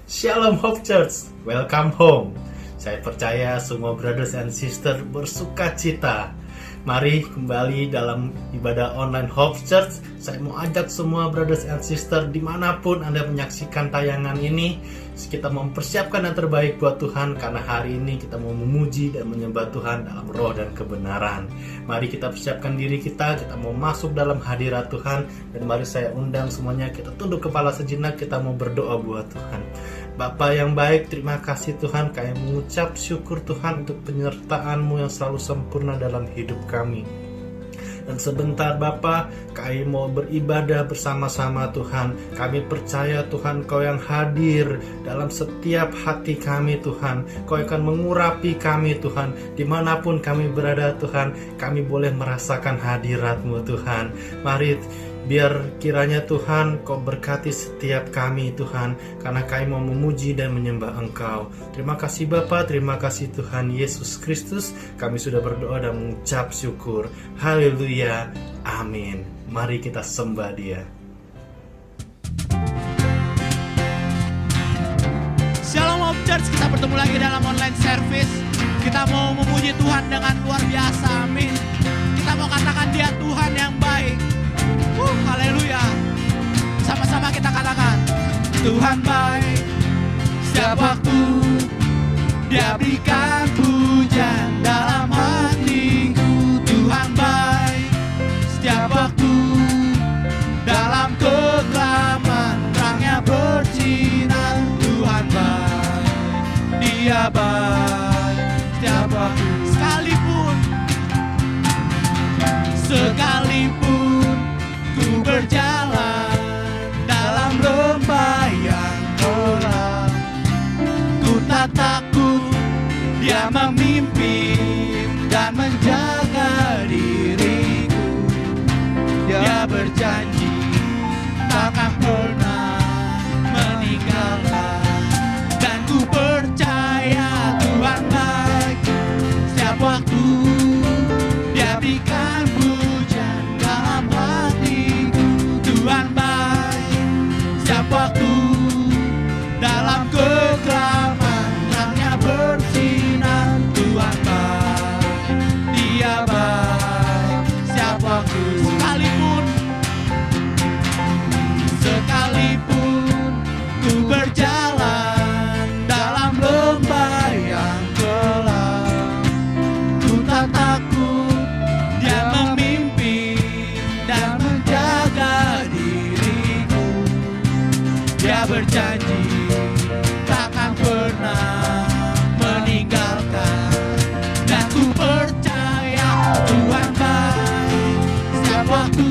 Shalom Hope Church, welcome home. Saya percaya semua brothers and sisters bersuka cita. Mari kembali dalam ibadah online Hope Church. Saya mau ajak semua brothers and sisters dimanapun Anda menyaksikan tayangan ini, kita mempersiapkan yang terbaik buat Tuhan, karena hari ini kita mau memuji dan menyembah Tuhan dalam roh dan kebenaran. Mari kita persiapkan diri kita mau masuk dalam hadirat Tuhan. Dan mari saya undang semuanya, kita tunduk kepala sejenak, kita mau berdoa buat Tuhan. Bapa yang baik, terima kasih Tuhan, kami mengucap syukur Tuhan untuk penyertaan-Mu yang selalu sempurna dalam hidup kami. Dan sebentar Bapa, kami mau beribadah bersama-sama Tuhan. Kami percaya Tuhan, Kau yang hadir dalam setiap hati kami Tuhan. Kau akan mengurapi kami Tuhan. Dimanapun kami berada Tuhan, kami boleh merasakan hadirat-Mu Tuhan. Mari biar kiranya Tuhan Kau berkati setiap kami Tuhan, karena kami mau memuji dan menyembah Engkau. Terima kasih Bapa, terima kasih Tuhan Yesus Kristus. Kami sudah berdoa dan mengucap syukur. Haleluya, amin. Mari kita sembah Dia. Shalom Hope Church, kita bertemu lagi dalam online service. Kita mau memuji Tuhan dengan luar biasa, amin. Kita mau katakan Dia Tuhan yang baik. Haleluya. Sama-sama kita katakan, Tuhan baik. Setiap waktu Dia berikan pujian dalam hatiku. Tuhan baik. Setiap waktu dalam kegelapan terangnya bersinar. Tuhan baik, Dia baik. Setiap waktu, sekalipun ku berjalan dalam lembah yang gelap, ku tak takut. Dia memimpin dan menjaga diriku. Dia berjanji takkan pernah meninggalkan, dan ku percaya Tuhan baik. Setiap waktu Dia berikan pujian dalam hatiku. Tuhan baik. Setiap waktu dalam kegelapan terangnya bersinar. Tuhan baik, Dia baik. Setiap waktu, sekalipun ku berjalan dalam lembah yang gelap, ku tak takut. Dia memimpin dan menjaga diriku. Dia berjanji takkan pernah meninggalkan, dan ku percaya Tuhan baik. Setiap waktu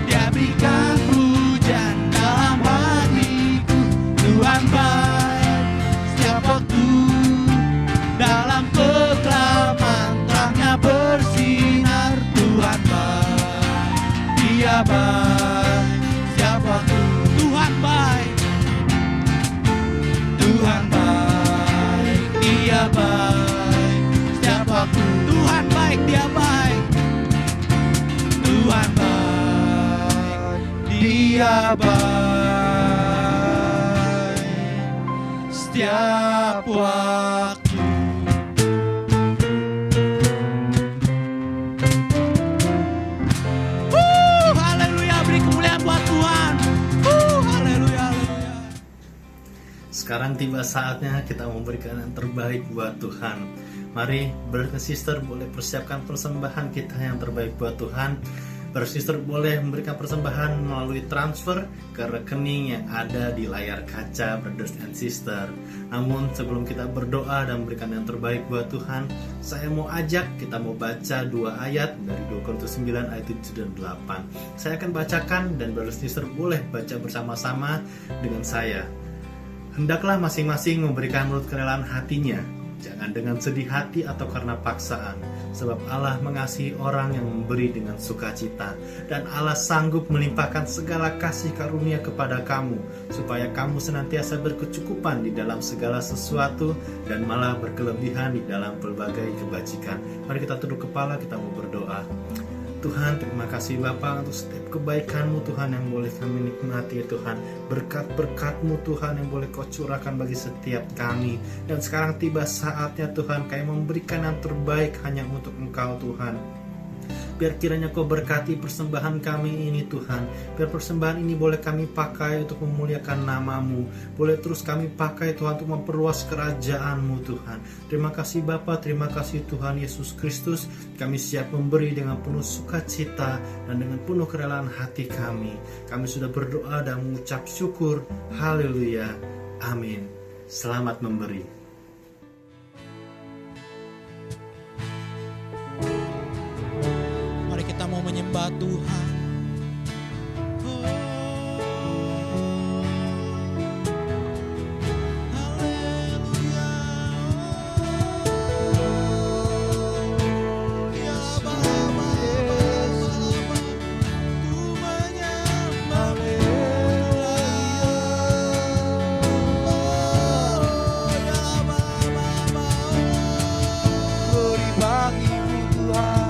Dia berikan pujian dalam hatiku. Tuhan baik. Setiap waktu dalam kegelapan terangnya bersinar. Tuhan baik, Dia baik. Setiap waktu Tuhan baik. Tuhan baik, Dia baik. Setiap waktu Tuhan baik, Dia baik. Tuhan baik, Dia baik. Setiap waktu. Haleluya, beri kemuliaan buat Tuhan. Haleluya, haleluya. Sekarang tiba saatnya kita memberikan yang terbaik buat Tuhan. Mari brother dan sister boleh persiapkan persembahan kita yang terbaik buat Tuhan. Brother sister boleh memberikan persembahan melalui transfer ke rekening yang ada di layar kaca brothers and sister. Namun sebelum kita berdoa dan memberikan yang terbaik buat Tuhan, saya mau ajak kita mau baca 2 ayat dari 2 Korintus 9 ayat 7 dan 8. Saya akan bacakan dan brother sister boleh baca bersama-sama dengan saya. Hendaklah masing-masing memberikan menurut kerelaan hatinya, jangan dengan sedih hati atau karena paksaan, sebab Allah mengasihi orang yang memberi dengan sukacita, dan Allah sanggup melimpahkan segala kasih karunia kepada kamu, supaya kamu senantiasa berkecukupan di dalam segala sesuatu, dan malah berkelebihan di dalam berbagai kebajikan. Mari kita tunduk kepala, kita mau berdoa. Tuhan, terima kasih Bapa untuk setiap kebaikan-Mu Tuhan yang boleh kami nikmati Tuhan. Berkat-berkat-Mu Tuhan yang boleh Kau curahkan bagi setiap kami. Dan sekarang tiba saatnya Tuhan kami memberikan yang terbaik hanya untuk Engkau Tuhan. Biar kiranya Kau berkati persembahan kami ini Tuhan. Biar persembahan ini boleh kami pakai untuk memuliakan nama-Mu. Boleh terus kami pakai Tuhan untuk memperluas kerajaan-Mu Tuhan. Terima kasih Bapa, terima kasih Tuhan Yesus Kristus. Kami siap memberi dengan penuh sukacita dan dengan penuh kerelaan hati kami. Kami sudah berdoa dan mengucap syukur. Haleluya. Amin. Selamat memberi. Kita mau menyembah Tuhan. Haleluya. Ya Bapa, ku menyembah-Mu. Ya Bapa, glory bagi-Mu Tuhan.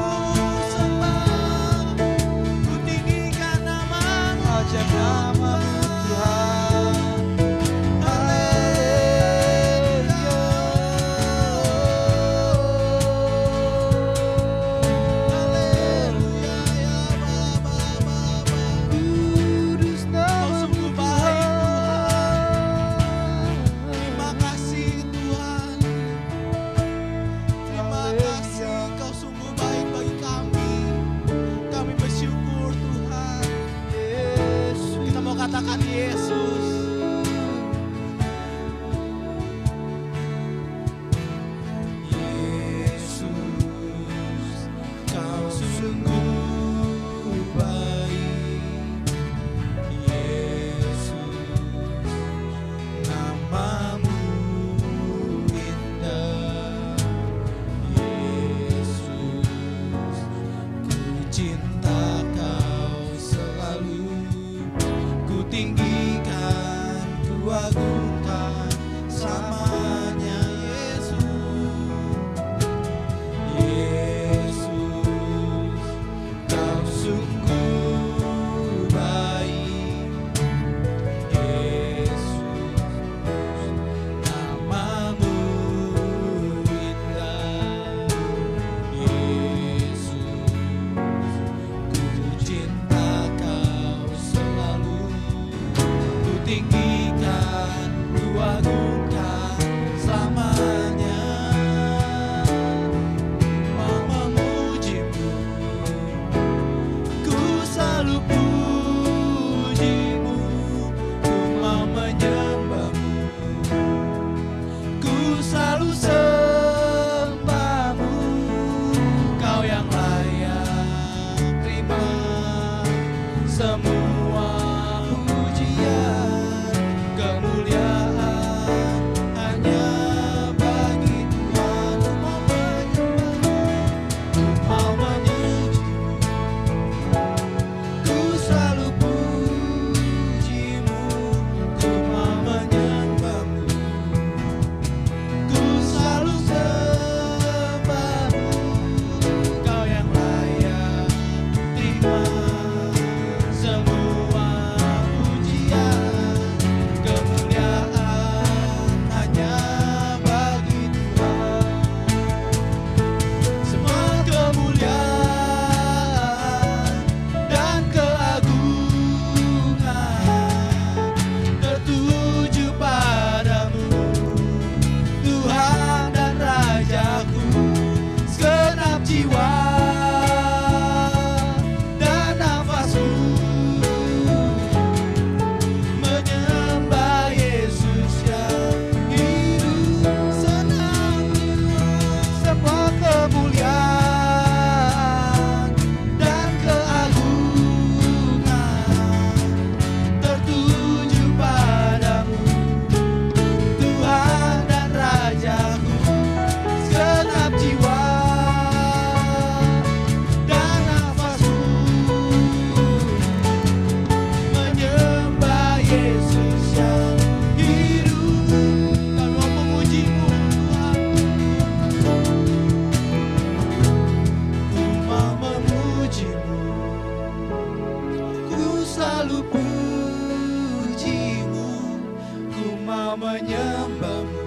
menyembahmu,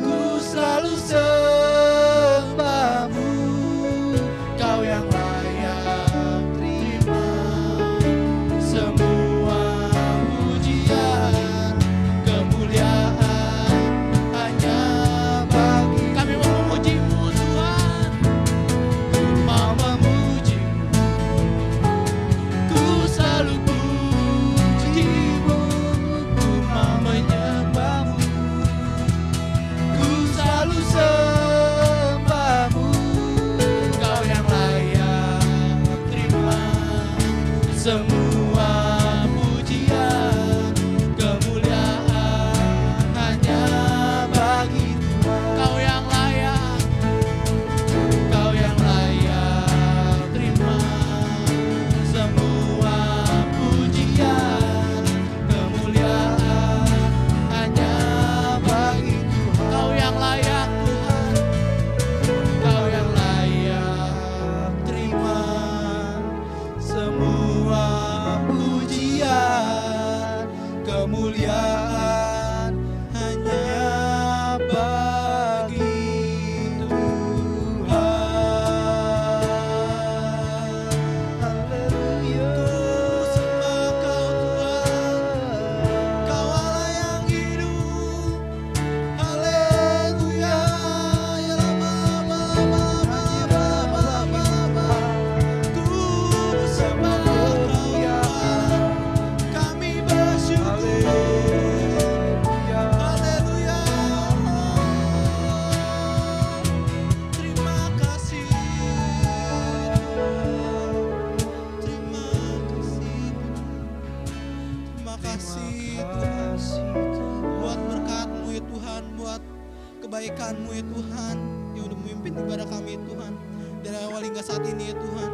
ku selalu sembahmu. Kau yang layak terima semua pujian, kemuliaan hanya bagi kami. Mau memujimu Tuhan, ku mau memujimu, ku selalu pujimu, ku mau menyembahmu, ku selalu sembahmu. Kau yang layak terima semua pujian, kemuliaan hanya bagi Tuhan. Kau yang layak, kau yang layak terima semua pujian, kemuliaan hanya bagi Tuhan. Kau yang layak Tuhan, kau yang layak terima semua pujian, kemuliaan hanya bagi Tuhan. Haleluya. Ku sembah Kau Tuhan, Kau Allah yang hidup. Haleluya. Ya lama. Ku sembah Kau Tuhan, kami bersyukur. Haleluya. Terima kasih Tuhan. Terima kasih Tuhan. Buat berkat-Mu ya Tuhan, buat kebaikan-Mu ya Tuhan, yang udah memimpin ibadah kami ya Tuhan, dari awal hingga saat ini ya Tuhan.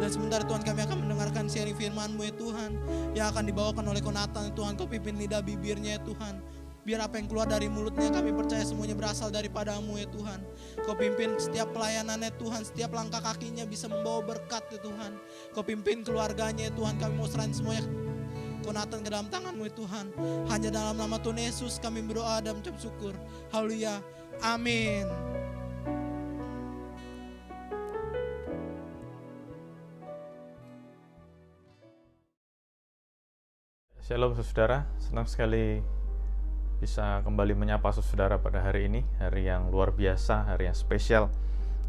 Dan sebentar Tuhan, kami akan mendengarkan sharing firman-Mu ya Tuhan, yang akan dibawakan oleh Konatan ya Tuhan. Kau pimpin lidah bibirnya ya Tuhan, biar apa yang keluar dari mulutnya kami percaya semuanya berasal daripada-Mu ya Tuhan. Kau pimpin setiap pelayanannya Tuhan, setiap langkah kakinya bisa membawa berkat ya Tuhan. Kau pimpin keluarganya ya Tuhan, kami mau serahin semuanya Konatan ke dalam tangan-Mu ya Tuhan. Hanya dalam nama Tuhan Yesus kami berdoa dan mengucap syukur. Haleluya, amin. Shalom saudara, senang sekali bisa kembali menyapa saudara pada hari ini, hari yang luar biasa, hari yang spesial.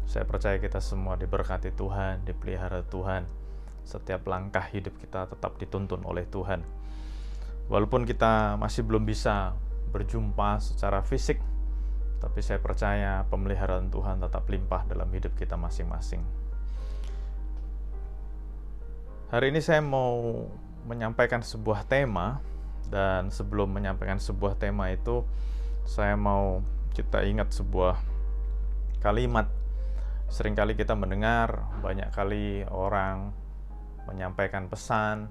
Saya percaya kita semua diberkati Tuhan, dipelihara Tuhan. Setiap langkah hidup kita tetap dituntun oleh Tuhan. Walaupun kita masih belum bisa berjumpa secara fisik, tapi saya percaya pemeliharaan Tuhan tetap limpah dalam hidup kita masing-masing. Hari ini saya mau menyampaikan sebuah tema, dan sebelum menyampaikan sebuah tema itu, saya mau kita ingat sebuah kalimat. Seringkali kita mendengar, banyak kali orang menyampaikan pesan,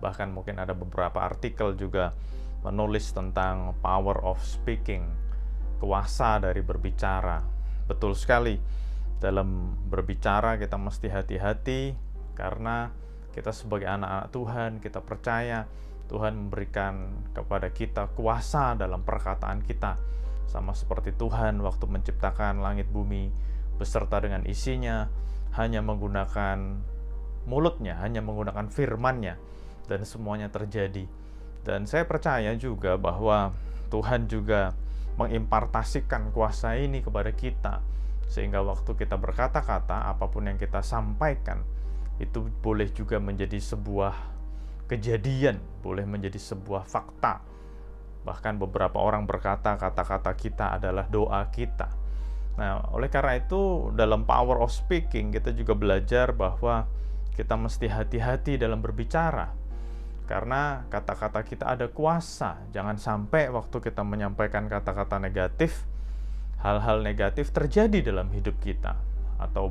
bahkan mungkin ada beberapa artikel juga menulis tentang power of speaking, kuasa dari berbicara. Betul sekali, dalam berbicara kita mesti hati-hati, karena kita sebagai anak-anak Tuhan, kita percaya Tuhan memberikan kepada kita kuasa dalam perkataan kita. Sama seperti Tuhan waktu menciptakan langit bumi beserta dengan isinya, hanya menggunakan mulutnya, hanya menggunakan firman-Nya, dan semuanya terjadi. Dan saya percaya juga bahwa Tuhan juga mengimpartasikan kuasa ini kepada kita, sehingga waktu kita berkata-kata, apapun yang kita sampaikan, itu boleh juga menjadi sebuah kejadian, boleh menjadi sebuah fakta. Bahkan beberapa orang berkata kata-kata kita adalah doa kita. Nah, oleh karena itu dalam power of speaking kita juga belajar bahwa kita mesti hati-hati dalam berbicara. Karena kata-kata kita ada kuasa. Jangan sampai waktu kita menyampaikan kata-kata negatif, hal-hal negatif terjadi dalam hidup kita. Atau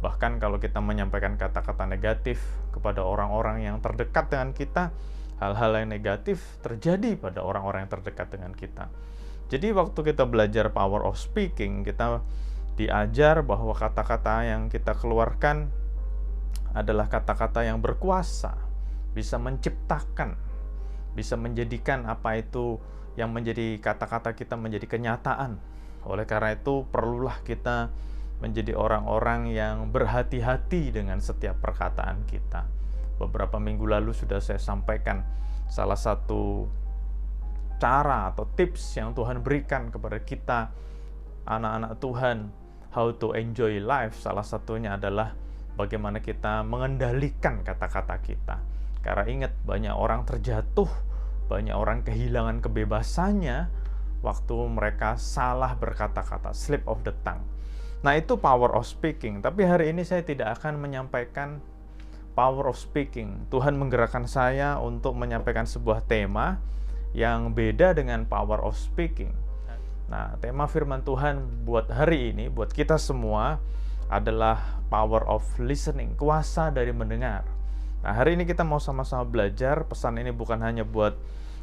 bahkan kalau kita menyampaikan kata-kata negatif kepada orang-orang yang terdekat dengan kita, hal-hal yang negatif terjadi pada orang-orang yang terdekat dengan kita. Jadi waktu kita belajar power of speaking, kita diajar bahwa kata-kata yang kita keluarkan adalah kata-kata yang berkuasa, bisa menciptakan, bisa menjadikan apa itu yang menjadi kata-kata kita menjadi kenyataan. Oleh karena itu perlulah kita menjadi orang-orang yang berhati-hati dengan setiap perkataan kita. Beberapa minggu lalu sudah saya sampaikan salah satu cara atau tips yang Tuhan berikan kepada kita, anak-anak Tuhan, how to enjoy life. Salah satunya adalah bagaimana kita mengendalikan kata-kata kita. Karena ingat, banyak orang terjatuh, banyak orang kehilangan kebebasannya waktu mereka salah berkata-kata, slip of the tongue. Nah, itu power of speaking. Tapi hari ini saya tidak akan menyampaikan power of speaking. Tuhan menggerakkan saya untuk menyampaikan sebuah tema yang beda dengan power of speaking. Nah, tema firman Tuhan buat hari ini, buat kita semua adalah power of listening, kuasa dari mendengar. Nah, hari ini kita mau sama-sama belajar. Pesan ini bukan hanya buat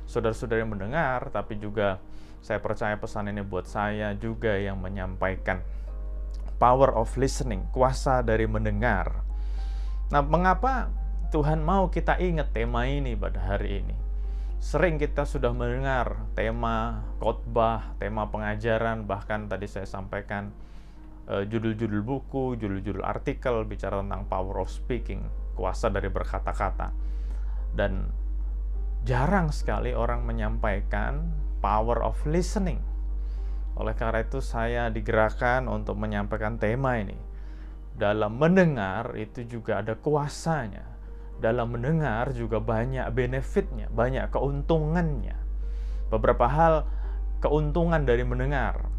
saudara-saudara yang mendengar, tapi juga saya percaya pesan ini buat saya juga yang menyampaikan. Power of listening, kuasa dari mendengar. Nah, mengapa Tuhan mau kita ingat tema ini pada hari ini? Sering kita sudah mendengar tema khotbah, tema pengajaran, bahkan tadi saya sampaikan judul-judul buku, judul-judul artikel bicara tentang power of speaking, kuasa dari berkata-kata. Dan jarang sekali orang menyampaikan power of listening. Oleh karena itu saya digerakkan untuk menyampaikan tema ini. Dalam mendengar itu juga ada kuasanya. Dalam mendengar juga banyak benefitnya, banyak keuntungannya. Beberapa hal keuntungan dari mendengar,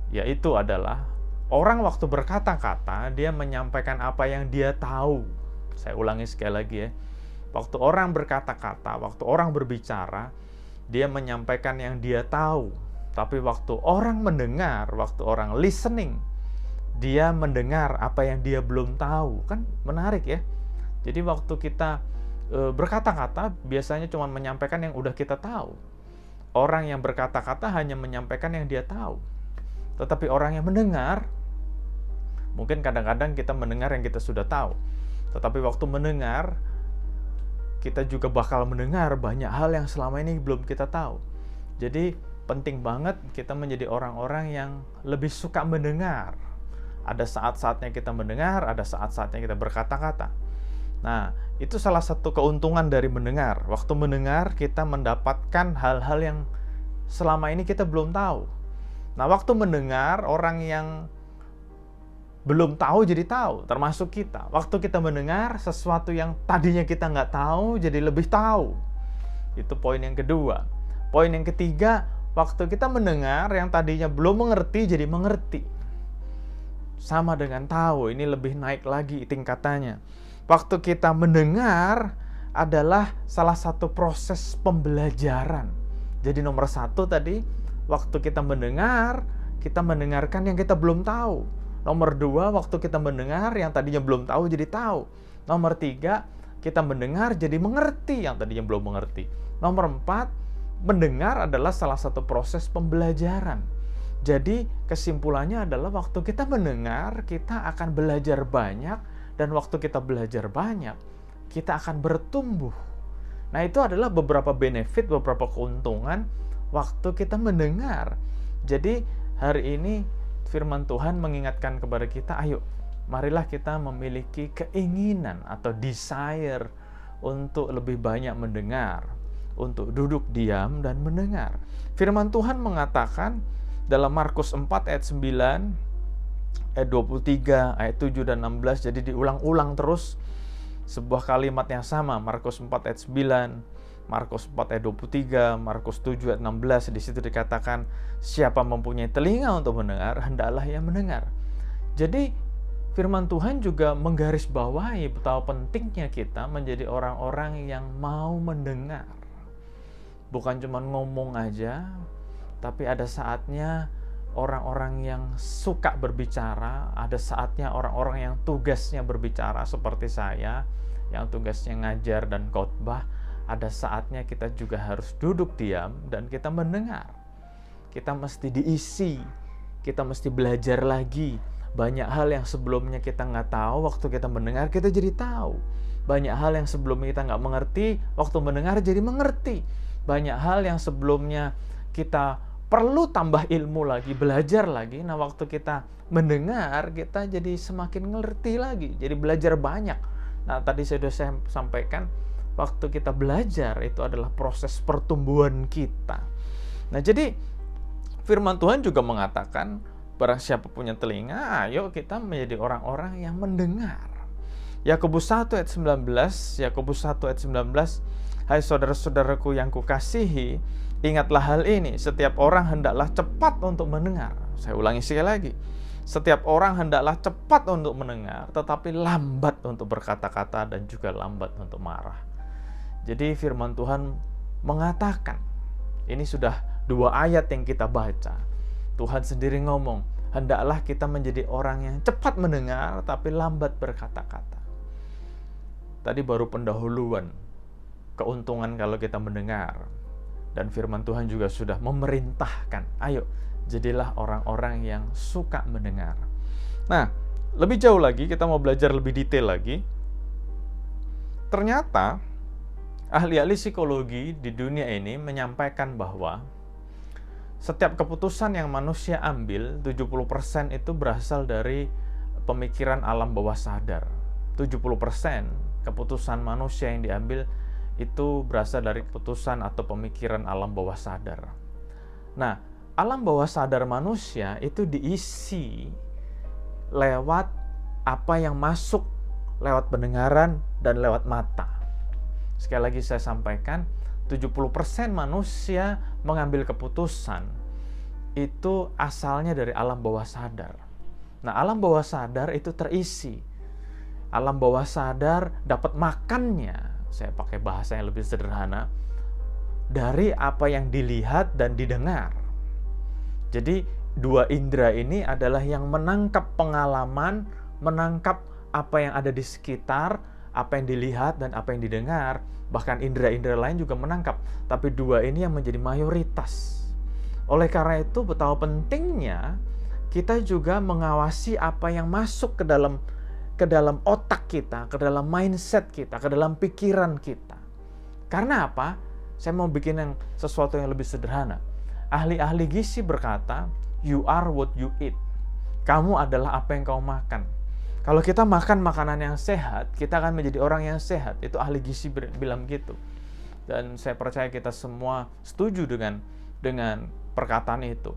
yaitu adalah orang waktu berkata-kata, dia menyampaikan apa yang dia tahu. Saya ulangi sekali lagi ya. Waktu orang berkata-kata, waktu orang berbicara, dia menyampaikan yang dia tahu. Tapi waktu orang mendengar, waktu orang listening, dia mendengar apa yang dia belum tahu. Kan menarik ya. Jadi waktu kita berkata-kata, biasanya cuma menyampaikan yang udah kita tahu. Orang yang berkata-kata hanya menyampaikan yang dia tahu. Tetapi orang yang mendengar, mungkin kadang-kadang kita mendengar yang kita sudah tahu. Tetapi waktu mendengar, kita juga bakal mendengar banyak hal yang selama ini belum kita tahu. Jadi penting banget kita menjadi orang-orang yang lebih suka mendengar. Ada saat-saatnya kita mendengar, ada saat-saatnya kita berkata-kata. Nah, itu salah satu keuntungan dari mendengar. Waktu mendengar, kita mendapatkan hal-hal yang selama ini kita belum tahu. Nah, waktu mendengar, orang yang belum tahu jadi tahu, termasuk kita. Waktu kita mendengar, sesuatu yang tadinya kita nggak tahu, jadi lebih tahu. Itu poin yang kedua. Poin yang ketiga, waktu kita mendengar, yang tadinya belum mengerti, jadi mengerti. Sama dengan tahu, ini lebih naik lagi tingkatannya. Waktu kita mendengar adalah salah satu proses pembelajaran. Jadi nomor satu tadi, waktu kita mendengar, kita mendengarkan yang kita belum tahu. Nomor dua, waktu kita mendengar yang tadinya belum tahu jadi tahu. Nomor tiga, kita mendengar jadi mengerti yang tadinya belum mengerti. Nomor empat, mendengar adalah salah satu proses pembelajaran. Jadi kesimpulannya adalah waktu kita mendengar, kita akan belajar banyak. Dan waktu kita belajar banyak, kita akan bertumbuh. Nah, itu adalah beberapa benefit, beberapa keuntungan waktu kita mendengar. Jadi, hari ini firman Tuhan mengingatkan kepada kita, ayo, marilah kita memiliki keinginan atau desire untuk lebih banyak mendengar, untuk duduk diam dan mendengar. Firman Tuhan mengatakan dalam Markus 4 ayat 9, ayat 23, ayat 7 dan 16, jadi diulang-ulang terus sebuah kalimat yang sama. Markus 4 ayat 9, Markus 4 ayat 23, Markus 7 ayat 16, di situ dikatakan, siapa mempunyai telinga untuk mendengar, hendaklah ia mendengar. Jadi firman Tuhan juga menggarisbawahi betapa pentingnya kita menjadi orang-orang yang mau mendengar. Bukan cuma ngomong aja, tapi ada saatnya orang-orang yang suka berbicara, ada saatnya orang-orang yang tugasnya berbicara seperti saya, yang tugasnya ngajar dan khotbah, ada saatnya kita juga harus duduk diam dan kita mendengar. Kita mesti diisi, kita mesti belajar lagi. Banyak hal yang sebelumnya kita nggak tahu, waktu kita mendengar kita jadi tahu. Banyak hal yang sebelumnya kita nggak mengerti, waktu mendengar jadi mengerti. Banyak hal yang sebelumnya kita perlu tambah ilmu lagi, belajar lagi. Nah, waktu kita mendengar, kita jadi semakin ngerti lagi, jadi belajar banyak. Nah, tadi saya sampaikan, waktu kita belajar itu adalah proses pertumbuhan kita. Nah, jadi firman Tuhan juga mengatakan, barang siapa punya telinga, ayo kita menjadi orang-orang yang mendengar. Yakobus 1 ayat 19, Yakobus 1 ayat 19, hai saudara-saudaraku yang kukasihi, ingatlah hal ini, setiap orang hendaklah cepat untuk mendengar. Saya ulangi sekali lagi. Setiap orang hendaklah cepat untuk mendengar, tetapi lambat untuk berkata-kata dan juga lambat untuk marah. Jadi firman Tuhan mengatakan, ini sudah 2 ayat yang kita baca. Tuhan sendiri ngomong, hendaklah kita menjadi orang yang cepat mendengar, tapi lambat berkata-kata. Tadi baru pendahuluan, keuntungan kalau kita mendengar. Dan firman Tuhan juga sudah memerintahkan, ayo jadilah orang-orang yang suka mendengar. Nah, lebih jauh lagi, kita mau belajar lebih detail lagi. Ternyata, ahli-ahli psikologi di dunia ini menyampaikan bahwa setiap keputusan yang manusia ambil, 70% itu berasal dari pemikiran alam bawah sadar. 70% keputusan manusia yang diambil itu berasal dari keputusan atau pemikiran alam bawah sadar. Nah, alam bawah sadar manusia itu diisi lewat apa yang masuk lewat pendengaran dan lewat mata. Sekali lagi saya sampaikan, 70% manusia mengambil keputusan itu asalnya dari alam bawah sadar. Nah, alam bawah sadar itu terisi. Alam bawah sadar dapat makannya, saya pakai bahasa yang lebih sederhana, dari apa yang dilihat dan didengar. Jadi 2 indera ini adalah yang menangkap pengalaman, menangkap apa yang ada di sekitar, apa yang dilihat dan apa yang didengar. Bahkan indera-indera lain juga menangkap, tapi 2 ini yang menjadi mayoritas. Oleh karena itu betapa pentingnya kita juga mengawasi apa yang masuk ke dalam otak kita, ke dalam mindset kita, ke dalam pikiran kita. Karena apa? Saya mau bikin sesuatu yang lebih sederhana. Ahli-ahli gizi berkata, you are what you eat. Kamu adalah apa yang kau makan. Kalau kita makan makanan yang sehat, kita akan menjadi orang yang sehat. Itu ahli gizi bilang gitu. Dan saya percaya kita semua setuju dengan perkataan itu.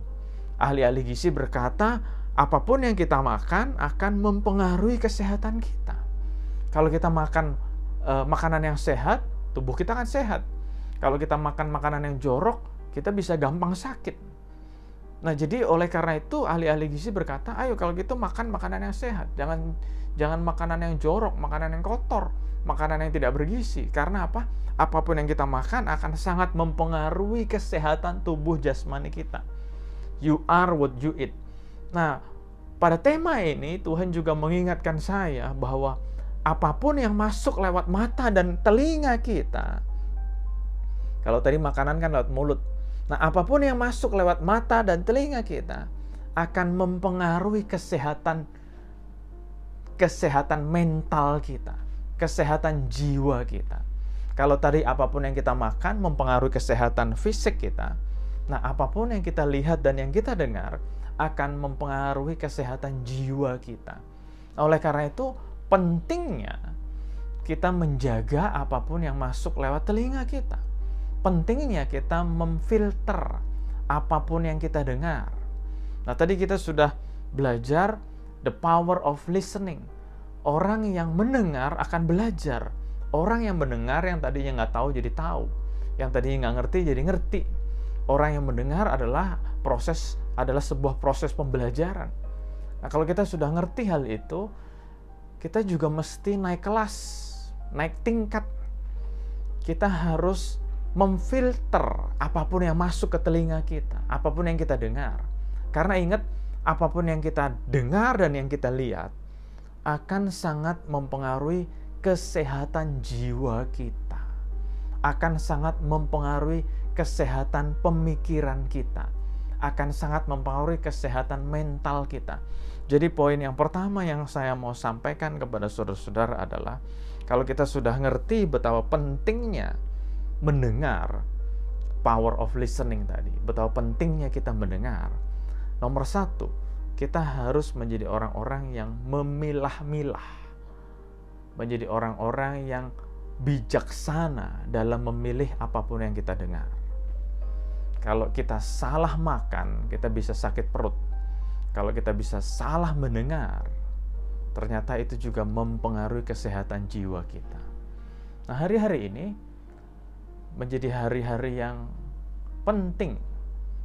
Ahli-ahli gizi berkata, apapun yang kita makan akan mempengaruhi kesehatan kita. Kalau kita makan makanan yang sehat, tubuh kita akan sehat. Kalau kita makan makanan yang jorok, kita bisa gampang sakit. Nah, jadi oleh karena itu ahli-ahli gizi berkata, ayo kalau gitu makan makanan yang sehat. Jangan makanan yang jorok, makanan yang kotor, makanan yang tidak bergizi. Karena apa? Apapun yang kita makan akan sangat mempengaruhi kesehatan tubuh jasmani kita. You are what you eat. Nah, pada tema ini Tuhan juga mengingatkan saya bahwa apapun yang masuk lewat mata dan telinga kita, kalau tadi makanan kan lewat mulut. Nah, apapun yang masuk lewat mata dan telinga kita akan mempengaruhi kesehatan mental kita, kesehatan jiwa kita. Kalau tadi apapun yang kita makan mempengaruhi kesehatan fisik kita, nah apapun yang kita lihat dan yang kita dengar akan mempengaruhi kesehatan jiwa kita. Oleh karena itu, pentingnya kita menjaga apapun yang masuk lewat telinga kita. Pentingnya kita memfilter apapun yang kita dengar. Nah, tadi kita sudah belajar the power of listening. Orang yang mendengar akan belajar. Orang yang mendengar yang tadinya nggak tahu jadi tahu. Yang tadinya nggak ngerti jadi ngerti. Orang yang mendengar adalah sebuah proses pembelajaran. Nah, kalau kita sudah ngerti hal itu, kita juga mesti naik kelas, naik tingkat. Kita harus memfilter apapun yang masuk ke telinga kita, apapun yang kita dengar. Karena ingat, apapun yang kita dengar dan yang kita lihat akan sangat mempengaruhi kesehatan jiwa kita. Akan sangat mempengaruhi kesehatan pemikiran kita. Akan sangat mempengaruhi kesehatan mental kita. Jadi poin yang pertama yang saya mau sampaikan kepada saudara-saudara adalah, kalau kita sudah ngerti betapa pentingnya mendengar, power of listening tadi, betapa pentingnya kita mendengar. Nomor satu, kita harus menjadi orang-orang yang memilah-milah, menjadi orang-orang yang bijaksana dalam memilih apapun yang kita dengar. Kalau kita salah makan, kita bisa sakit perut. Kalau kita bisa salah mendengar, ternyata itu juga mempengaruhi kesehatan jiwa kita. Nah, hari-hari ini menjadi hari-hari yang penting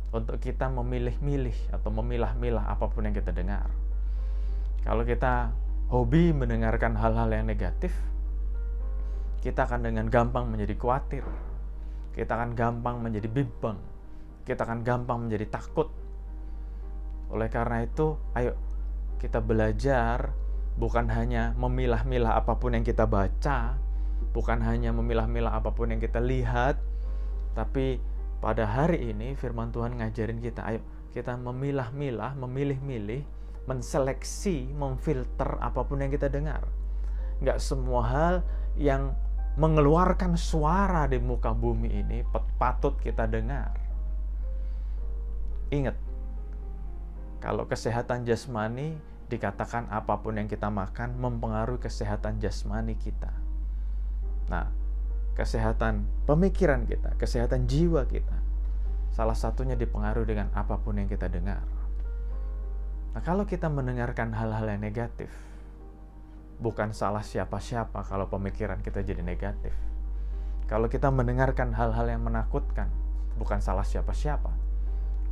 untuk kita memilih-milih atau memilah-milah apapun yang kita dengar. Kalau kita hobi mendengarkan hal-hal yang negatif, kita akan dengan gampang menjadi khawatir. Kita akan gampang menjadi bimbang. Kita akan gampang menjadi takut. Oleh karena itu, ayo kita belajar bukan hanya memilah-milah apapun yang kita baca, bukan hanya memilah-milah apapun yang kita lihat, tapi pada hari ini firman Tuhan ngajarin kita, ayo kita memilah-milah, memilih-milih, menseleksi, memfilter apapun yang kita dengar. Nggak semua hal yang mengeluarkan suara di muka bumi ini patut kita dengar. Ingat, kalau kesehatan jasmani dikatakan apapun yang kita makan mempengaruhi kesehatan jasmani kita. Nah, kesehatan pemikiran kita, kesehatan jiwa kita, salah satunya dipengaruhi dengan apapun yang kita dengar. Nah, kalau kita mendengarkan hal-hal yang negatif, bukan salah siapa-siapa kalau pemikiran kita jadi negatif. Kalau kita mendengarkan hal-hal yang menakutkan, bukan salah siapa-siapa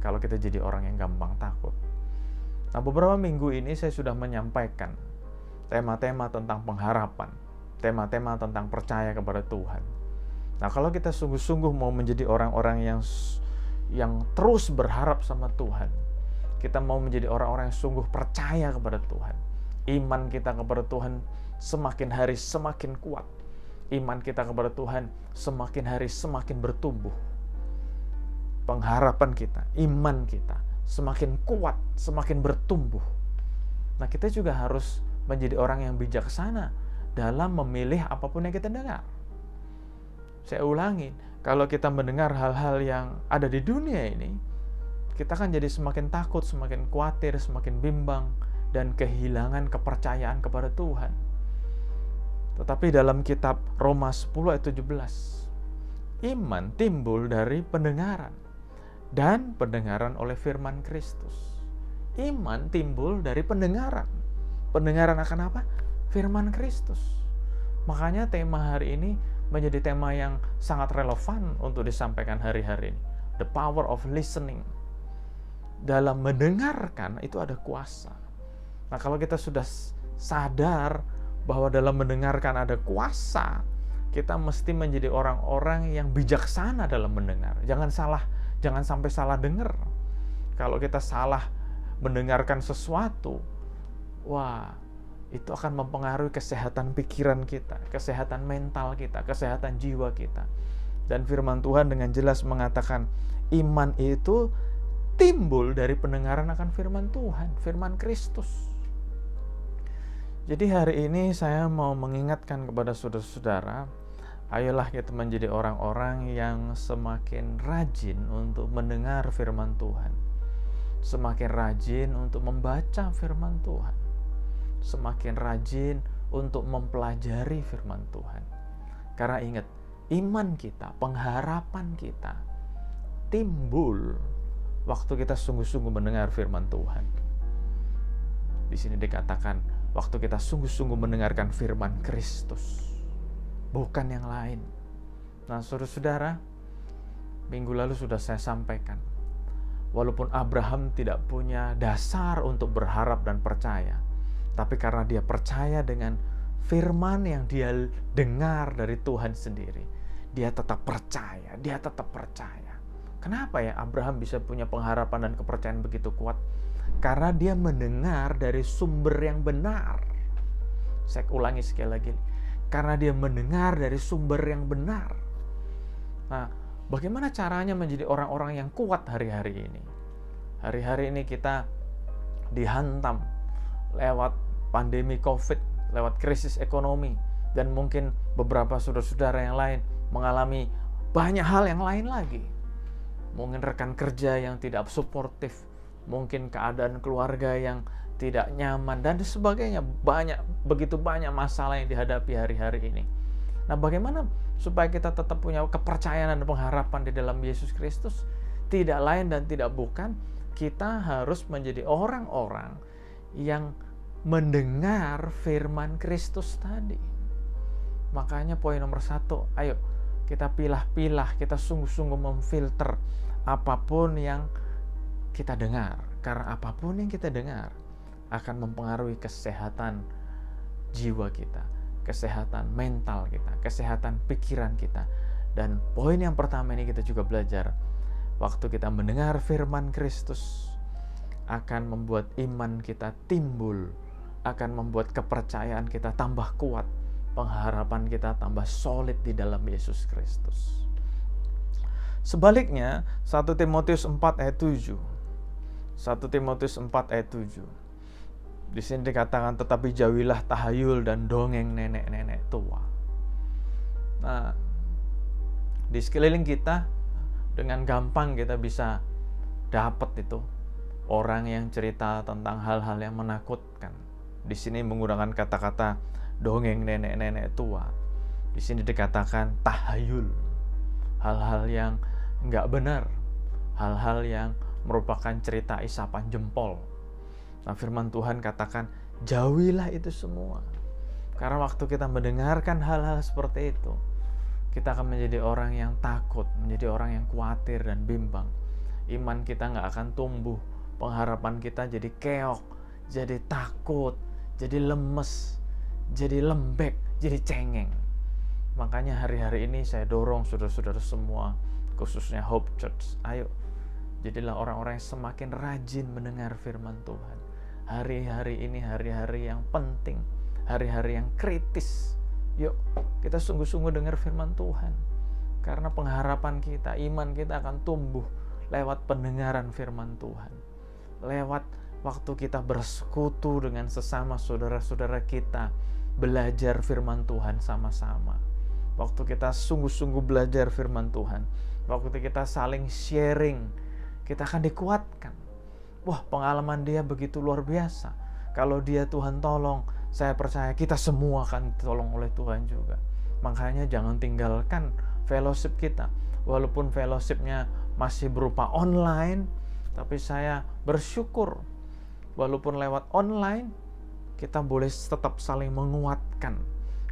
kalau kita jadi orang yang gampang takut. Nah, beberapa minggu ini saya sudah menyampaikan tema-tema tentang pengharapan, tema-tema tentang percaya kepada Tuhan. Nah, kalau kita sungguh-sungguh mau menjadi orang-orang yang terus berharap sama Tuhan, kita mau menjadi orang-orang yang sungguh percaya kepada Tuhan, iman kita kepada Tuhan semakin hari semakin kuat, iman kita kepada Tuhan semakin hari semakin bertumbuh, pengharapan kita, iman kita semakin kuat, semakin bertumbuh. Nah, kita juga harus menjadi orang yang bijaksana dalam memilih apapun yang kita dengar. Saya ulangi, kalau kita mendengar hal-hal yang ada di dunia ini, kita akan jadi semakin takut, semakin khawatir, semakin bimbang, dan kehilangan kepercayaan kepada Tuhan. Tetapi dalam kitab Roma 10 ayat 17, iman timbul dari pendengaran, dan pendengaran oleh firman Kristus. Iman timbul dari pendengaran. Pendengaran akan apa? Firman Kristus. Makanya tema hari ini menjadi tema yang sangat relevan untuk disampaikan hari-hari ini. The power of listening. Dalam mendengarkan itu ada kuasa. Nah, kalau kita sudah sadar bahwa dalam mendengarkan ada kuasa, kita mesti menjadi orang-orang yang bijaksana dalam mendengar. Jangan sampai salah dengar. Kalau kita salah mendengarkan sesuatu, wah, itu akan mempengaruhi kesehatan pikiran kita, kesehatan mental kita, kesehatan jiwa kita. Dan firman Tuhan dengan jelas mengatakan, iman itu timbul dari pendengaran akan firman Tuhan, firman Kristus. Jadi hari ini saya mau mengingatkan kepada saudara-saudara, ayolah kita menjadi orang-orang yang semakin rajin untuk mendengar firman Tuhan. Semakin rajin untuk membaca firman Tuhan. Semakin rajin untuk mempelajari firman Tuhan. Karena ingat, iman kita, pengharapan kita timbul waktu kita sungguh-sungguh mendengar firman Tuhan. Di sini dikatakan, waktu kita sungguh-sungguh mendengarkan firman Kristus, bukan yang lain. Nah, saudara-saudara, minggu lalu sudah saya sampaikan, walaupun Abraham tidak punya dasar untuk berharap dan percaya, tapi karena dia percaya dengan firman yang dia dengar dari Tuhan sendiri, dia tetap percaya, Kenapa ya Abraham bisa punya pengharapan dan kepercayaan begitu kuat? Karena dia mendengar dari sumber yang benar. Saya ulangi sekali lagi, karena dia mendengar dari sumber yang benar. Nah, bagaimana caranya menjadi orang-orang yang kuat hari-hari ini? Hari-hari ini kita dihantam lewat pandemi COVID, lewat krisis ekonomi, dan mungkin beberapa saudara-saudara yang lain mengalami banyak hal yang lain lagi. mungkin rekan kerja yang tidak suportif, mungkin keadaan keluarga yang tidak nyaman, dan sebagainya. Begitu banyak masalah yang dihadapi hari-hari ini. Nah, bagaimana supaya kita tetap punya kepercayaan dan pengharapan di dalam Yesus Kristus? Tidak lain dan tidak bukan, kita harus menjadi orang-orang yang mendengar firman Kristus tadi. Makanya poin nomor 1, ayo kita pilah-pilah, kita sungguh-sungguh memfilter apapun yang kita dengar. Karena apapun yang kita dengar akan mempengaruhi kesehatan jiwa kita, kesehatan mental kita, kesehatan pikiran kita. Dan poin yang pertama ini kita juga belajar, waktu kita mendengar firman Kristus akan membuat iman kita timbul, akan membuat kepercayaan kita tambah kuat, pengharapan kita tambah solid di dalam Yesus Kristus. Sebaliknya, 1 Timotius 4 ayat 7. 1 Timotius 4 ayat 7. Di sini dikatakan, tetapi jauhilah tahayul dan dongeng nenek-nenek tua. Nah, di sekeliling kita dengan gampang kita bisa dapat itu orang yang cerita tentang hal-hal yang menakutkan. Di sini menggunakan kata-kata dongeng nenek-nenek tua. Di sini dikatakan tahayul, hal-hal yang enggak benar, hal-hal yang merupakan cerita isapan jempol. Nah, firman Tuhan katakan jauhilah itu semua. Karena waktu kita mendengarkan hal-hal seperti itu, kita akan menjadi orang yang takut, menjadi orang yang khawatir dan bimbang. Iman kita nggak akan tumbuh, pengharapan kita jadi keok, jadi takut, jadi lemes, jadi lembek, jadi cengeng. Makanya hari-hari ini saya dorong saudara-saudara semua, khususnya Hope Church, ayo jadilah orang-orang yang semakin rajin mendengar firman Tuhan. Hari-hari ini hari-hari yang penting, hari-hari yang kritis. Yuk kita sungguh-sungguh dengar firman Tuhan. Karena pengharapan kita, iman kita akan tumbuh lewat pendengaran firman Tuhan. Lewat waktu kita bersekutu dengan sesama saudara-saudara kita, belajar firman Tuhan sama-sama. Waktu kita sungguh-sungguh belajar firman Tuhan, waktu kita saling sharing, kita akan dikuatkan. Wah, pengalaman dia begitu luar biasa. Kalau dia Tuhan tolong, saya percaya kita semua akan ditolong oleh Tuhan juga. Makanya jangan tinggalkan fellowship kita. Walaupun fellowshipnya masih berupa online, tapi saya bersyukur walaupun lewat online, kita boleh tetap saling menguatkan.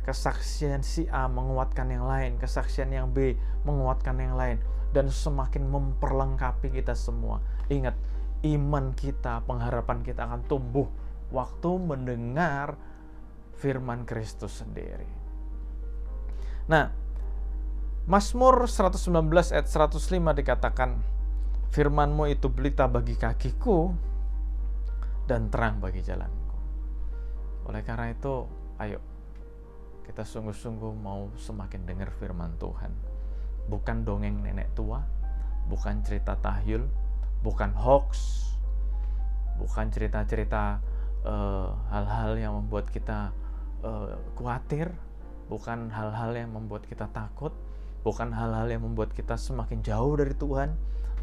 Kesaksian si A menguatkan yang lain, kesaksian yang B menguatkan yang lain, dan semakin memperlengkapi kita semua. Ingat, iman kita, pengharapan kita akan tumbuh waktu mendengar firman Kristus sendiri. Nah, Mazmur 119 ayat 105 dikatakan, firman-Mu itu pelita bagi kakiku dan terang bagi jalanku. Oleh karena itu, ayo kita sungguh-sungguh mau semakin dengar firman Tuhan. Bukan dongeng nenek tua, bukan cerita tahyul, bukan hoax, bukan cerita-cerita hal-hal yang membuat kita khawatir, bukan hal-hal yang membuat kita takut, bukan hal-hal yang membuat kita semakin jauh dari Tuhan,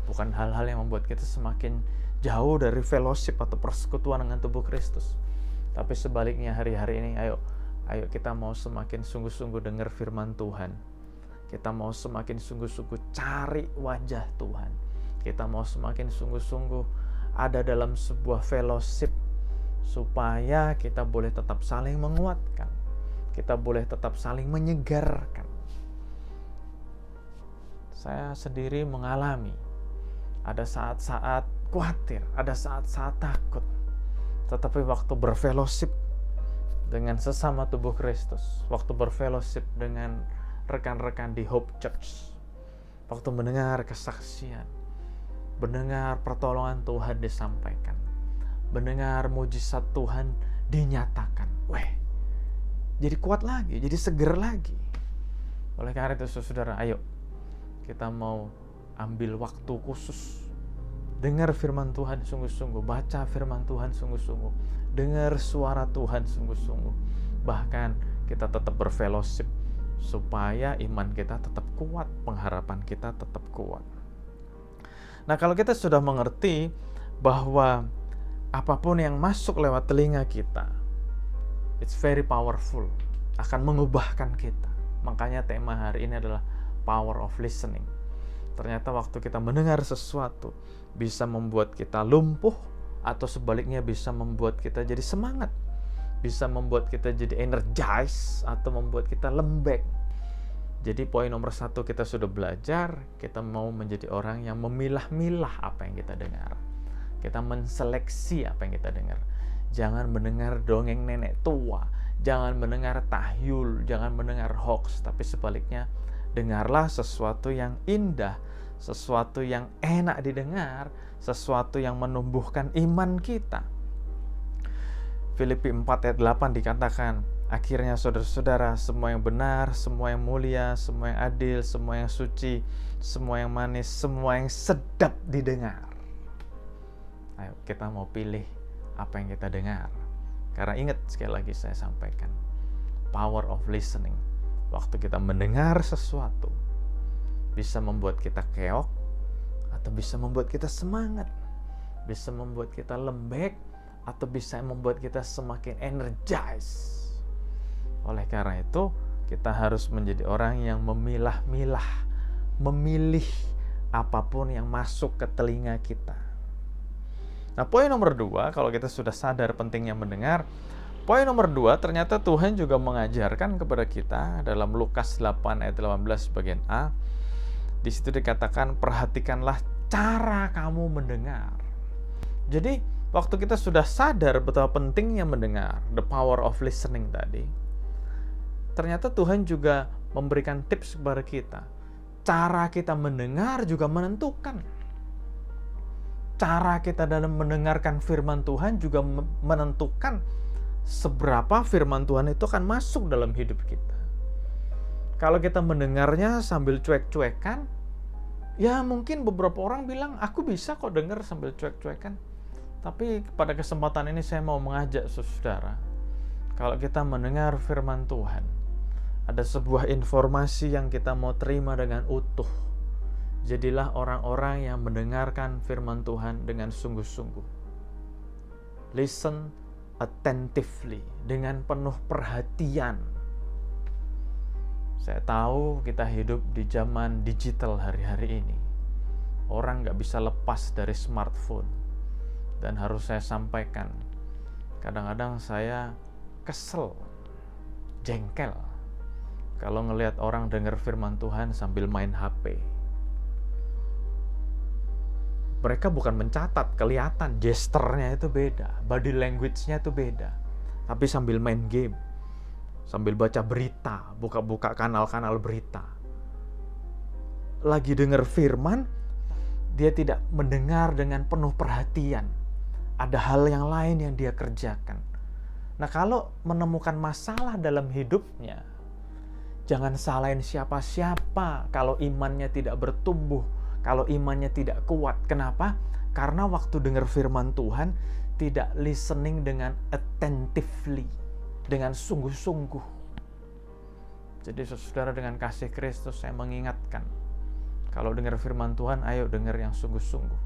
bukan hal-hal yang membuat kita semakin jauh dari fellowship atau persekutuan dengan tubuh Kristus. Tapi sebaliknya hari-hari ini ayo kita mau semakin sungguh-sungguh dengar firman Tuhan. Kita mau semakin sungguh-sungguh cari wajah Tuhan. Kita mau semakin sungguh-sungguh ada dalam sebuah fellowship supaya kita boleh tetap saling menguatkan. Kita boleh tetap saling menyegarkan. Saya sendiri mengalami ada saat-saat khawatir, ada saat-saat takut. Tetapi waktu berfellowship dengan sesama tubuh Kristus, waktu berfellowship dengan rekan-rekan di Hope Church, waktu mendengar kesaksian, mendengar pertolongan Tuhan disampaikan, mendengar mujizat Tuhan dinyatakan, jadi kuat lagi, jadi seger lagi. Oleh karena itu saudara, ayo kita mau ambil waktu khusus, dengar firman Tuhan sungguh-sungguh, baca firman Tuhan sungguh-sungguh, dengar suara Tuhan sungguh-sungguh. Bahkan kita tetap berfellowship supaya iman kita tetap kuat, pengharapan kita tetap kuat. Nah, kalau kita sudah mengerti bahwa apapun yang masuk lewat telinga kita, it's very powerful, akan mengubahkan kita. Makanya tema hari ini adalah power of listening. Ternyata waktu kita mendengar sesuatu bisa membuat kita lumpuh, atau sebaliknya bisa membuat kita jadi semangat, bisa membuat kita jadi energize, atau membuat kita lembek. Jadi poin nomor 1 kita sudah belajar, kita mau menjadi orang yang memilah-milah apa yang kita dengar. Kita menseleksi apa yang kita dengar. Jangan mendengar dongeng nenek tua, jangan mendengar tahyul, jangan mendengar hoax, tapi sebaliknya dengarlah sesuatu yang indah, sesuatu yang enak didengar, sesuatu yang menumbuhkan iman kita. Filipi 4 ayat 8 dikatakan, akhirnya saudara-saudara, semua yang benar, semua yang mulia, semua yang adil, semua yang suci, semua yang manis, semua yang sedap didengar. Ayo kita mau pilih apa yang kita dengar. Karena ingat, sekali lagi saya sampaikan, power of listening. Waktu kita mendengar sesuatu, bisa membuat kita keok, atau bisa membuat kita semangat, bisa membuat kita lembek, atau bisa membuat kita semakin energize. Oleh karena itu, kita harus menjadi orang yang memilah-milah, memilih apapun yang masuk ke telinga kita. Nah, poin nomor 2, kalau kita sudah sadar pentingnya mendengar, poin nomor 2, ternyata Tuhan juga mengajarkan kepada kita dalam Lukas 8 ayat 18 bagian A. Di situ dikatakan, perhatikanlah cara kamu mendengar. Jadi, waktu kita sudah sadar betapa pentingnya mendengar, the power of listening tadi, ternyata Tuhan juga memberikan tips kepada kita. Cara kita mendengar juga menentukan. Cara kita dalam mendengarkan firman Tuhan juga menentukan seberapa firman Tuhan itu akan masuk dalam hidup kita. Kalau kita mendengarnya sambil cuek-cuekan, ya mungkin beberapa orang bilang, aku bisa kok dengar sambil cuek-cuekan. Tapi pada kesempatan ini saya mau mengajak saudara, kalau kita mendengar firman Tuhan, ada sebuah informasi yang kita mau terima dengan utuh. Jadilah orang-orang yang mendengarkan firman Tuhan dengan sungguh-sungguh. Listen attentively, dengan penuh perhatian. Saya tahu kita hidup di zaman digital hari-hari ini. Orang gak bisa lepas dari smartphone. Dan harus saya sampaikan, kadang-kadang saya kesel, jengkel, kalau ngelihat orang dengar firman Tuhan sambil main HP. Mereka bukan mencatat, kelihatan gesturnya itu beda, body language-nya itu beda. Tapi sambil main game, sambil baca berita, buka-buka kanal-kanal berita. Lagi dengar firman, dia tidak mendengar dengan penuh perhatian. Ada hal yang lain yang dia kerjakan. Nah, kalau menemukan masalah dalam hidupnya, jangan salahin siapa-siapa kalau imannya tidak bertumbuh, kalau imannya tidak kuat. Kenapa? Karena waktu dengar firman Tuhan, tidak listening dengan attentively, dengan sungguh-sungguh. Jadi saudara, dengan kasih Kristus saya mengingatkan, kalau dengar firman Tuhan, ayo dengar yang sungguh-sungguh.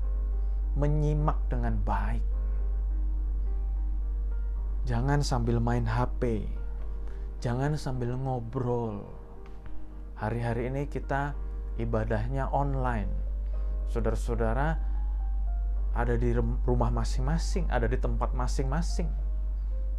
Menyimak dengan baik. Jangan sambil main HP. Jangan sambil ngobrol. Hari-hari ini kita ibadahnya online. Saudara-saudara ada di rumah masing-masing, ada di tempat masing-masing.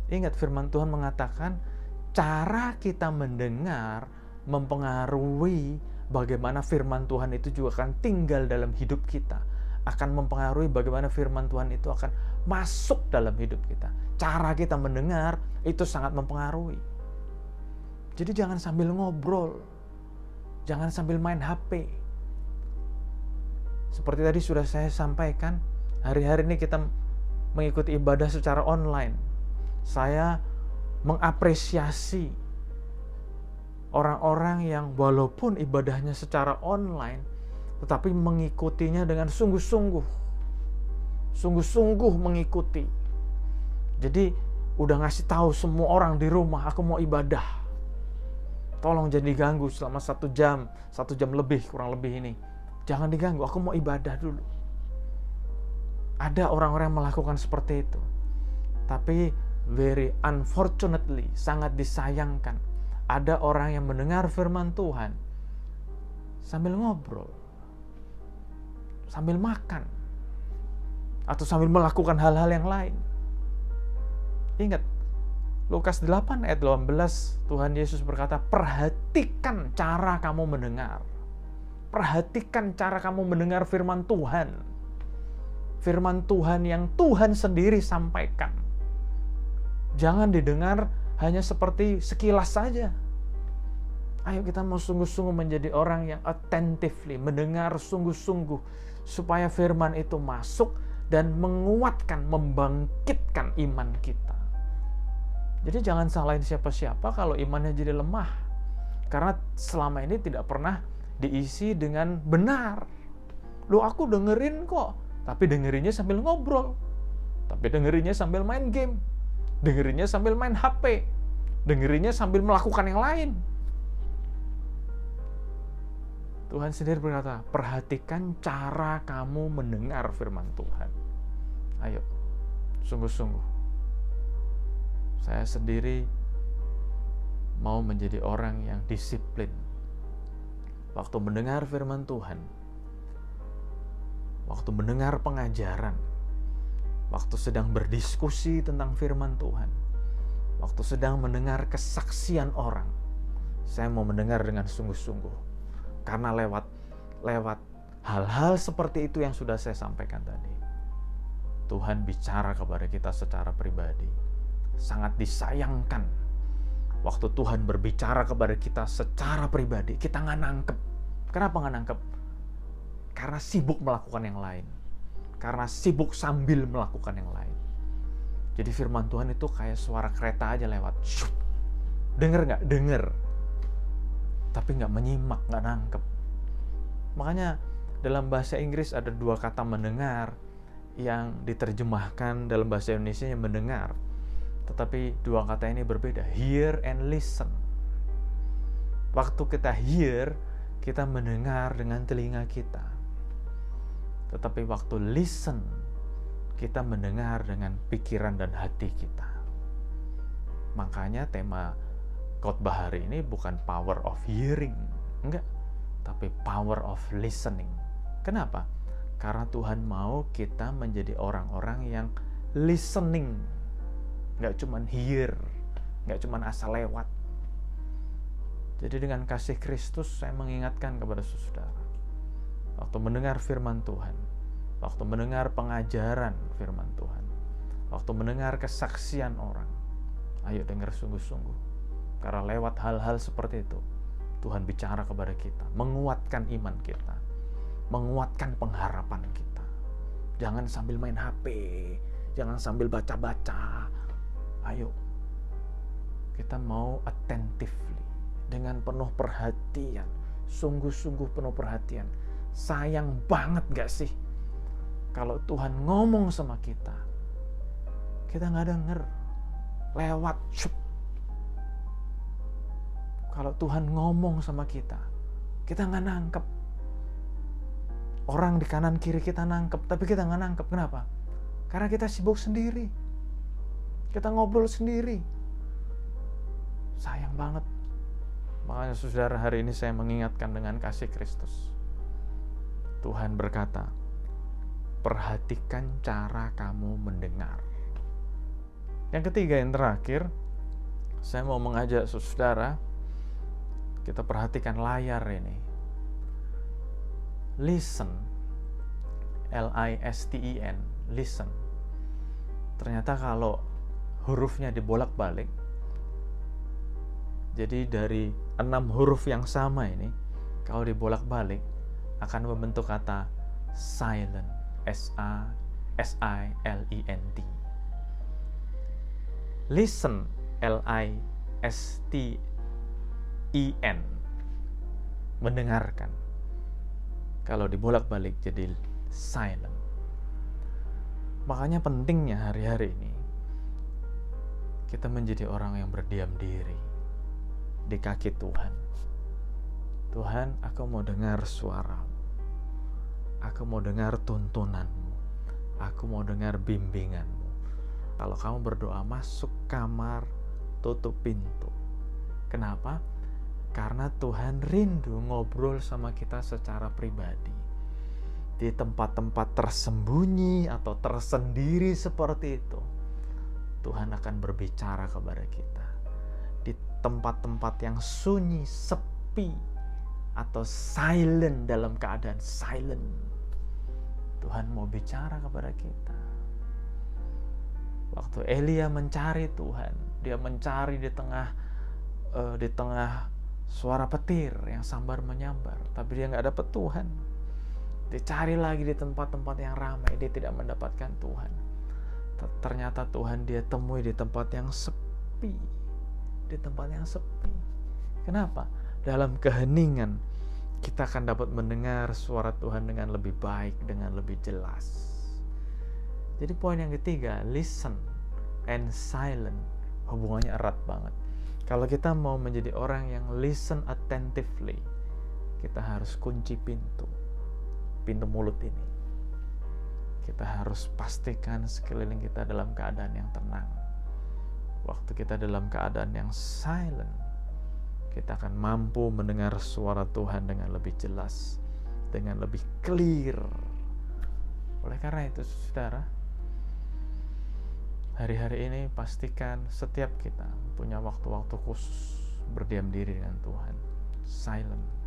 Ingat, firman Tuhan mengatakan, cara kita mendengar mempengaruhi bagaimana firman Tuhan itu juga akan tinggal dalam hidup kita. Akan mempengaruhi bagaimana firman Tuhan itu akan masuk dalam hidup kita. Cara kita mendengar itu sangat mempengaruhi. Jadi jangan sambil ngobrol. Jangan sambil main HP. Seperti tadi sudah saya sampaikan, hari-hari ini kita mengikuti ibadah secara online. Saya mengapresiasi orang-orang yang walaupun ibadahnya secara online, tetapi mengikutinya dengan sungguh-sungguh. Sungguh-sungguh mengikuti. Jadi udah ngasih tahu semua orang di rumah, aku mau ibadah. Tolong jangan diganggu selama 1 jam lebih, kurang lebih ini. Jangan diganggu, aku mau ibadah dulu. Ada orang-orang yang melakukan seperti itu. Tapi very unfortunately, sangat disayangkan, ada orang yang mendengar firman Tuhan sambil ngobrol, sambil makan, atau sambil melakukan hal-hal yang lain. Ingat, Lukas 8 ayat 18, Tuhan Yesus berkata, perhatikan cara kamu mendengar. Perhatikan cara kamu mendengar firman Tuhan. Firman Tuhan yang Tuhan sendiri sampaikan. Jangan didengar hanya seperti sekilas saja. Ayo kita mau sungguh-sungguh menjadi orang yang attentively, mendengar sungguh-sungguh, supaya firman itu masuk dan menguatkan, membangkitkan iman kita. Jadi jangan salahin siapa-siapa kalau imannya jadi lemah. Karena selama ini tidak pernah diisi dengan benar. Loh, aku dengerin kok, tapi dengerinnya sambil ngobrol. Tapi dengerinnya sambil main game. Dengerinnya sambil main HP. Dengerinnya sambil melakukan yang lain. Tuhan sendiri berkata, perhatikan cara kamu mendengar firman Tuhan. Ayo, sungguh-sungguh. Saya sendiri mau menjadi orang yang disiplin. Waktu mendengar firman Tuhan, waktu mendengar pengajaran, waktu sedang berdiskusi tentang firman Tuhan, waktu sedang mendengar kesaksian orang, saya mau mendengar dengan sungguh-sungguh. Karena lewat hal-hal seperti itu yang sudah saya sampaikan tadi, Tuhan bicara kepada kita secara pribadi. Sangat disayangkan waktu Tuhan berbicara kepada kita secara pribadi, kita nggak nangkep. Kenapa nggak nangkep? Karena sibuk melakukan yang lain. Karena sibuk sambil melakukan yang lain. Jadi firman Tuhan itu kayak suara kereta aja lewat. Dengar nggak? Dengar. Tapi nggak menyimak, nggak nangkep. Makanya dalam bahasa Inggris ada 2 kata mendengar yang diterjemahkan dalam bahasa Indonesia yang mendengar. Tetapi 2 kata ini berbeda. Hear and listen. Waktu kita hear, kita mendengar dengan telinga kita. Tetapi waktu listen, kita mendengar dengan pikiran dan hati kita. Makanya tema khotbah hari ini bukan power of hearing, enggak, tapi power of listening. Kenapa? Karena Tuhan mau kita menjadi orang-orang yang listening, enggak cuman hear, enggak cuman asal lewat. Jadi dengan kasih Kristus saya mengingatkan kepada saudara, waktu mendengar firman Tuhan, waktu mendengar pengajaran firman Tuhan, waktu mendengar kesaksian orang, ayo dengar sungguh-sungguh. Karena lewat hal-hal seperti itu, Tuhan bicara kepada kita, menguatkan iman kita, menguatkan pengharapan kita. Jangan sambil main HP, jangan sambil baca-baca. Ayo, kita mau attentively, dengan penuh perhatian, sungguh-sungguh penuh perhatian. Sayang banget gak sih kalau Tuhan ngomong sama kita nggak denger, lewat kalau Tuhan ngomong sama kita nggak nangkep. Orang di kanan kiri kita nangkep, tapi kita nggak nangkep. Kenapa? Karena kita sibuk sendiri, kita ngobrol sendiri. Sayang banget. Makanya saudara, hari ini saya mengingatkan dengan kasih Kristus. Tuhan berkata, perhatikan cara kamu mendengar. Yang ketiga, yang terakhir, saya mau mengajak saudara, kita perhatikan layar ini. Listen, L-I-S-T-E-N, listen. Ternyata kalau hurufnya dibolak-balik, jadi dari 6 huruf yang sama ini, kalau dibolak-balik akan membentuk kata silent, S-I-L-E-N-T. Listen, L-I-S-T-E-N, mendengarkan. Kalau dibolak-balik jadi silent. Makanya pentingnya hari-hari ini kita menjadi orang yang berdiam diri di kaki Tuhan. Tuhan, aku mau dengar suara-Mu. Aku mau dengar tuntunanmu. Aku mau dengar bimbingan-Mu. Kalau kamu berdoa, masuk kamar, tutup pintu. Kenapa? Karena Tuhan rindu ngobrol sama kita secara pribadi. Di tempat-tempat tersembunyi atau tersendiri seperti itu, Tuhan akan berbicara kepada kita. Di tempat-tempat yang sunyi, sepi, atau silent, dalam keadaan silent, Tuhan mau bicara kepada kita. Waktu Elia mencari Tuhan, dia mencari di tengah suara petir yang sambar menyambar, tapi dia nggak dapat Tuhan. Dia cari lagi di tempat-tempat yang ramai, dia tidak mendapatkan Tuhan. Ternyata Tuhan dia temui di tempat yang sepi. Di tempat yang sepi. Kenapa? Dalam keheningan kita akan dapat mendengar suara Tuhan dengan lebih baik, dengan lebih jelas. Jadi poin yang ketiga, listen and silent, hubungannya erat banget. Kalau kita mau menjadi orang yang listen attentively, kita harus kunci pintu mulut ini. Kita harus pastikan sekeliling kita dalam keadaan yang tenang. Waktu kita dalam keadaan yang silent, kita akan mampu mendengar suara Tuhan dengan lebih jelas, dengan lebih clear. Oleh karena itu, saudara, hari-hari ini pastikan setiap kita punya waktu-waktu khusus berdiam diri dengan Tuhan, silent.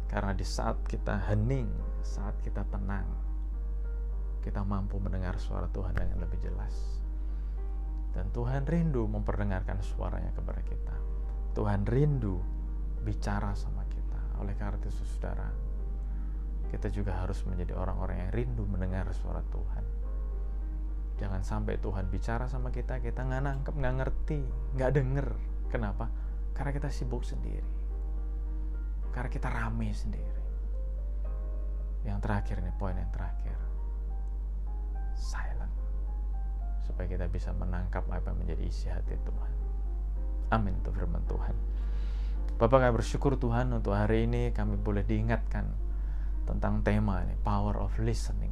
Karena di saat kita hening, saat kita tenang, kita mampu mendengar suara Tuhan dengan lebih jelas. Dan Tuhan rindu memperdengarkan suaranya kepada kita. Tuhan rindu bicara sama kita. Oleh karena itu, saudara, kita juga harus menjadi orang-orang yang rindu mendengar suara Tuhan. Jangan sampai Tuhan bicara sama kita, kita nggak nangkep, nggak ngerti, nggak denger. Kenapa? Karena kita sibuk sendiri. Karena kita rame sendiri. Yang terakhir nih, poin yang terakhir, silent, supaya kita bisa menangkap apa yang menjadi isi hati Tuhan. Amin, itu firman Tuhan. Bapak, kami bersyukur Tuhan untuk hari ini kami boleh diingatkan tentang tema ini, power of listening.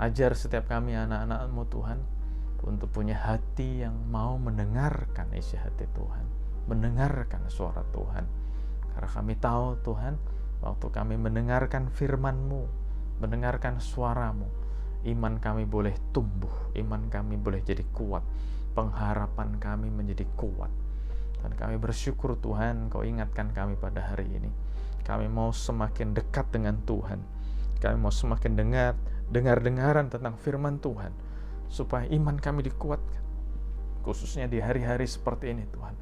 Ajar setiap kami anak-anak-Mu Tuhan untuk punya hati yang mau mendengarkan isi hati Tuhan, mendengarkan suara Tuhan. Karena kami tahu Tuhan, waktu kami mendengarkan firman-Mu, mendengarkan suara-Mu, iman kami boleh tumbuh, iman kami boleh jadi kuat, pengharapan kami menjadi kuat. Dan kami bersyukur Tuhan, Kau ingatkan kami pada hari ini. Kami mau semakin dekat dengan Tuhan. Kami mau semakin dengar-dengaran tentang firman Tuhan, supaya iman kami dikuatkan. Khususnya di hari-hari seperti ini Tuhan,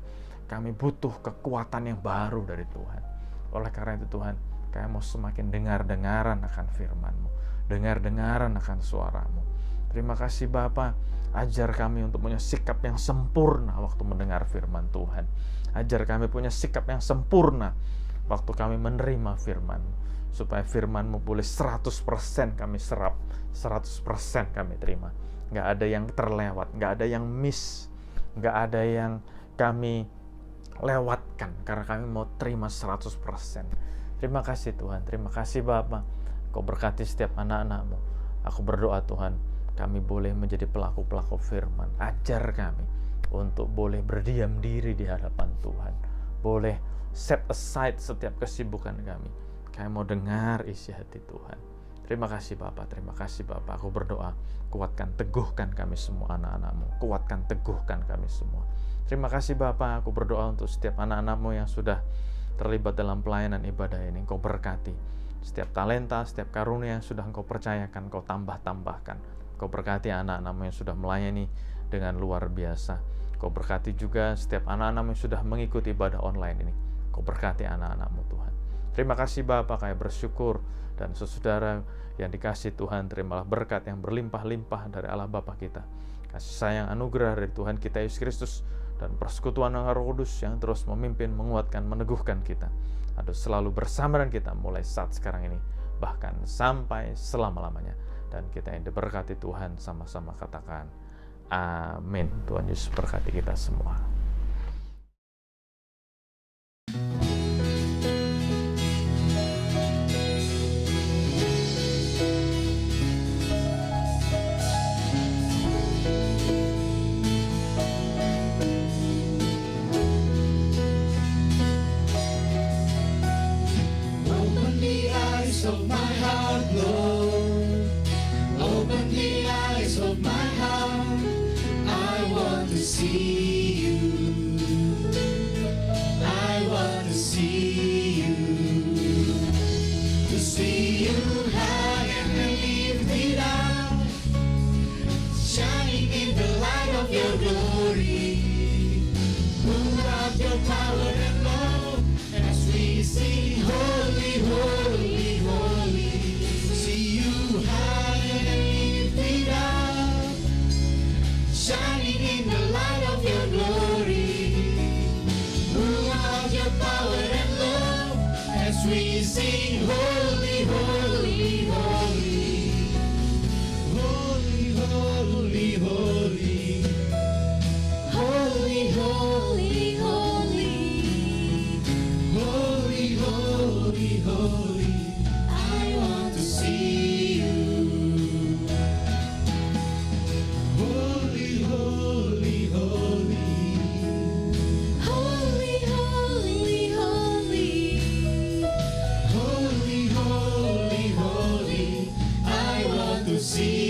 kami butuh kekuatan yang baru dari Tuhan. Oleh karena itu Tuhan, kami mau semakin dengar-dengaran akan firman-Mu, dengar-dengaran akan suara-Mu. Terima kasih Bapa, ajar kami untuk punya sikap yang sempurna waktu mendengar firman Tuhan. Ajar kami punya sikap yang sempurna waktu kami menerima firman-Mu, supaya firman-Mu boleh 100% kami serap, 100% kami terima. Nggak ada yang terlewat, nggak ada yang miss, nggak ada yang kami lewatkan, karena kami mau terima 100%. Terima kasih Tuhan, terima kasih Bapa. Kau berkati setiap anak-anak-Mu. Aku berdoa Tuhan, kami boleh menjadi pelaku-pelaku firman. Ajar kami untuk boleh berdiam diri di hadapan Tuhan, boleh set aside setiap kesibukan kami. Kami mau dengar isi hati Tuhan. Terima kasih Bapa, terima kasih Bapa. Aku berdoa, kuatkan, teguhkan kami semua anak-anak-Mu. Kuatkan, teguhkan kami semua. Terima kasih Bapa, aku berdoa untuk setiap anak-anak-Mu yang sudah terlibat dalam pelayanan ibadah ini. Engkau berkati setiap talenta, setiap karunia yang sudah Engkau percayakan, Engkau tambah-tambahkan. Engkau berkati anak-anak-Mu yang sudah melayani dengan luar biasa. Engkau berkati juga setiap anak-anak-Mu yang sudah mengikuti ibadah online ini. Engkau berkati anak-anak-Mu Tuhan. Terima kasih Bapa, kami bersyukur. Dan saudara yang dikasih Tuhan, terimalah berkat yang berlimpah-limpah dari Allah Bapa kita, kasih sayang anugerah dari Tuhan kita Yesus Kristus, dan persekutuan Roh Kudus yang terus memimpin, menguatkan, meneguhkan kita, ada selalu bersama dengan kita mulai saat sekarang ini, bahkan sampai selama-lamanya. Dan kita yang diberkati Tuhan, sama-sama katakan amin. Tuhan Yesus berkati kita semua. see you. I want to see you. To see you high and lifted up, shining in the light of your glory. Pour out your power and love as we sing, holy, holy, holy. See you high and lifted up, shining in the light of your glory. Pour out your power and love as we sing, holy, holy, holy. Holy, holy, holy. Holy, holy, holy. Holy, holy, holy. I want to see you. Holy, holy, holy. Holy, holy, holy. Holy, holy, holy. I want to see